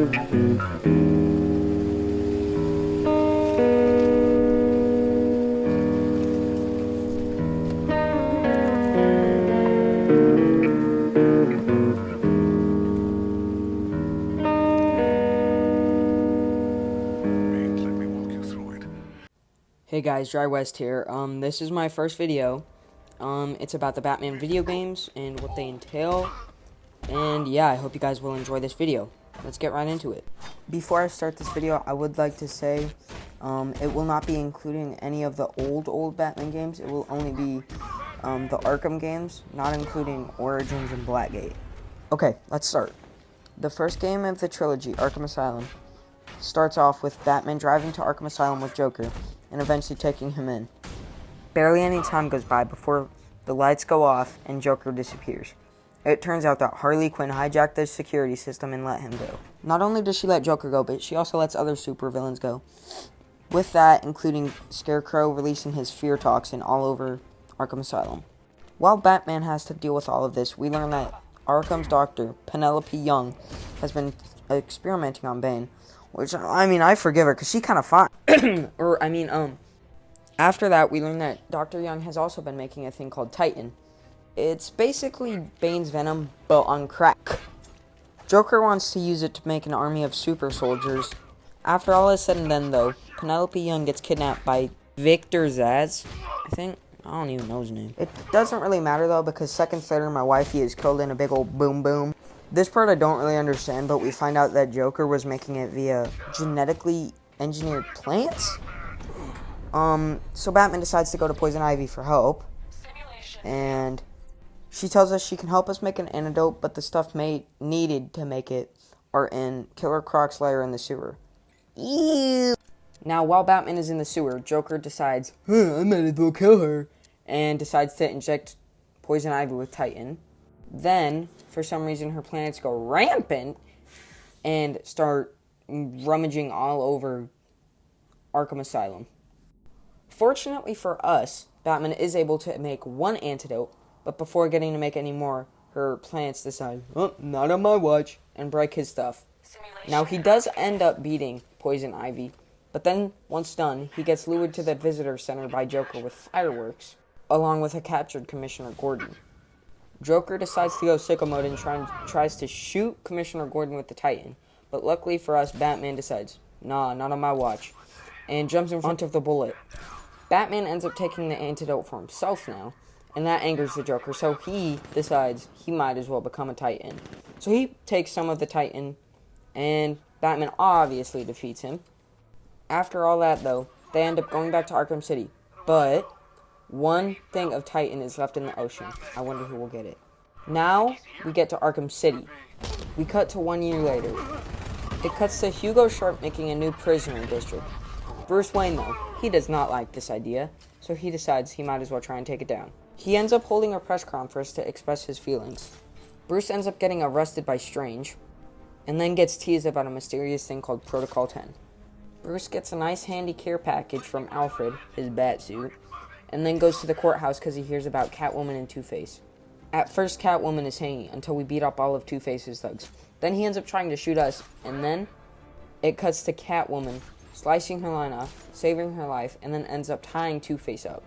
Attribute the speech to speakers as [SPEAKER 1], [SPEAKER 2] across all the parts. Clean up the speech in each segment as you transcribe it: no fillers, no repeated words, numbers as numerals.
[SPEAKER 1] Hey guys, Dry West here. This is my first video. It's about the Batman video games and what they entail. And yeah, I hope you guys will enjoy this video. Let's get right into it. Before I start this video, I would like to say it will not be including any of the old Batman games. It will only be the Arkham games, not including Origins and Blackgate. Okay, let's start. The first game of the trilogy, Arkham Asylum, starts off with Batman driving to Arkham Asylum with Joker and eventually taking him in. Barely any time goes by before the lights go off and Joker disappears. It turns out that Harley Quinn hijacked the security system and let him go. Not only does she let Joker go, but she also lets other supervillains go. With that, including Scarecrow releasing his fear toxin all over Arkham Asylum. While Batman has to deal with all of this, we learn that Arkham's doctor, Penelope Young, has been experimenting on Bane. Which, I forgive her, because she kind of fine. After that, we learn that Dr. Young has also been making a thing called Titan. It's basically Bane's venom, but on crack. Joker wants to use it to make an army of super soldiers. After all is said and done, though, Penelope Young gets kidnapped by Victor Zsasz, I think. I don't even know his name. It doesn't really matter, though, because seconds later, my wifey is killed in a big old boom boom. This part I don't really understand, but we find out that Joker was making it via genetically engineered plants. So Batman decides to go to Poison Ivy for help. And she tells us she can help us make an antidote, but the stuff needed to make it are in Killer Croc's lair in the sewer. Ew. Now, while Batman is in the sewer, Joker decides, I might as well kill her, and decides to inject Poison Ivy with Titan. Then, for some reason, her planets go rampant and start rummaging all over Arkham Asylum. Fortunately for us, Batman is able to make one antidote, but before getting to make any more, her planets decide, not on my watch, and break his stuff. Now, he does end up beating Poison Ivy, but then, once done, he gets lured to the visitor center by Joker with fireworks, along with a captured Commissioner Gordon. Joker decides to go sicko mode and tries to shoot Commissioner Gordon with the Titan. But luckily for us, Batman decides, nah, not on my watch, and jumps in front of the bullet. Batman ends up taking the antidote for himself now, and that angers the Joker, so he decides he might as well become a Titan. So he takes some of the Titan, and Batman obviously defeats him. After all that, though, they end up going back to Arkham City, but one thing of Titan is left in the ocean. I wonder who will get it. Now, we get to Arkham City. We cut to 1 year later. It cuts to Hugo Sharp making a new prisoner district. Bruce Wayne, though, he does not like this idea, so he decides he might as well try and take it down. He ends up holding a press conference to express his feelings. Bruce ends up getting arrested by Strange, and then gets teased about a mysterious thing called Protocol 10. Bruce gets a nice handy care package from Alfred, his Batsuit, and then goes to the courthouse because he hears about Catwoman and Two-Face. At first, Catwoman is hanging until we beat up all of Two-Face's thugs. Then he ends up trying to shoot us, and then it cuts to Catwoman slicing her line off, saving her life, and then ends up tying Two-Face up.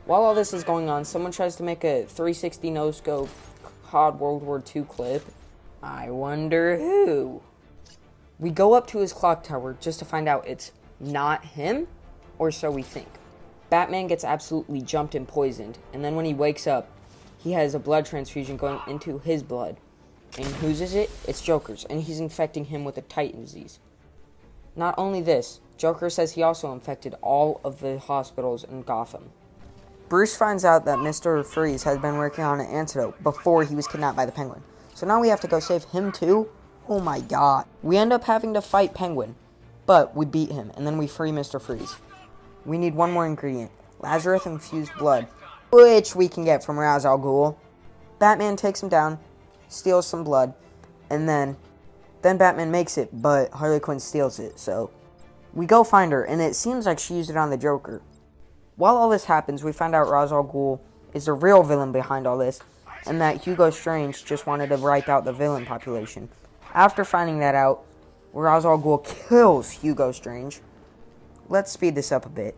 [SPEAKER 1] While all this is going on, someone tries to make a 360 no-scope COD World War II clip. I wonder who? We go up to his clock tower just to find out it's not him, or so we think. Batman gets absolutely jumped and poisoned, and then when he wakes up, he has a blood transfusion going into his blood. And whose is it? It's Joker's, and he's infecting him with a Titan disease. Not only this, Joker says he also infected all of the hospitals in Gotham. Bruce finds out that Mr. Freeze has been working on an antidote before he was kidnapped by the Penguin. So now we have to go save him too? Oh my god. We end up having to fight Penguin, but we beat him, and then we free Mr. Freeze. We need one more ingredient, Lazarus-infused blood, which we can get from Ra's al Ghul. Batman takes him down, steals some blood, and then Batman makes it, but Harley Quinn steals it, so we go find her, and it seems like she used it on the Joker. While all this happens, we find out Ra's al Ghul is the real villain behind all this, and that Hugo Strange just wanted to wipe out the villain population. After finding that out, Ra's al Ghul kills Hugo Strange. Let's speed this up a bit.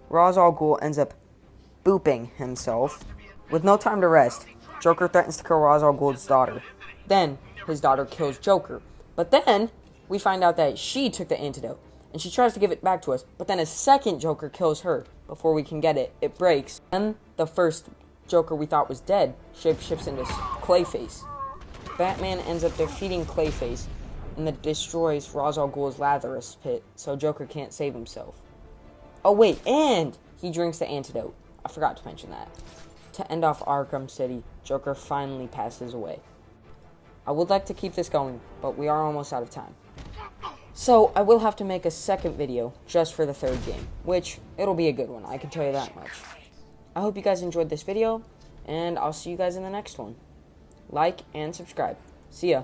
[SPEAKER 1] Ra's al Ghul ends up booping himself. With no time to rest, Joker threatens to kill Ra's al Ghul's daughter. Then, his daughter kills Joker. But then, we find out that she took the antidote, and she tries to give it back to us, but then a second Joker kills her. Before we can get it, it breaks. Then, the first Joker we thought was dead shapeshifts into Clayface. Batman ends up defeating Clayface, and that destroys Ra's al Ghul's Lazarus pit, so Joker can't save himself. Oh wait, and he drinks the antidote. I forgot to mention that. To end off Arkham City, Joker finally passes away. I would like to keep this going, but we are almost out of time. So, I will have to make a second video just for the third game, which, it'll be a good one, I can tell you that much. I hope you guys enjoyed this video, and I'll see you guys in the next one. Like and subscribe. See ya.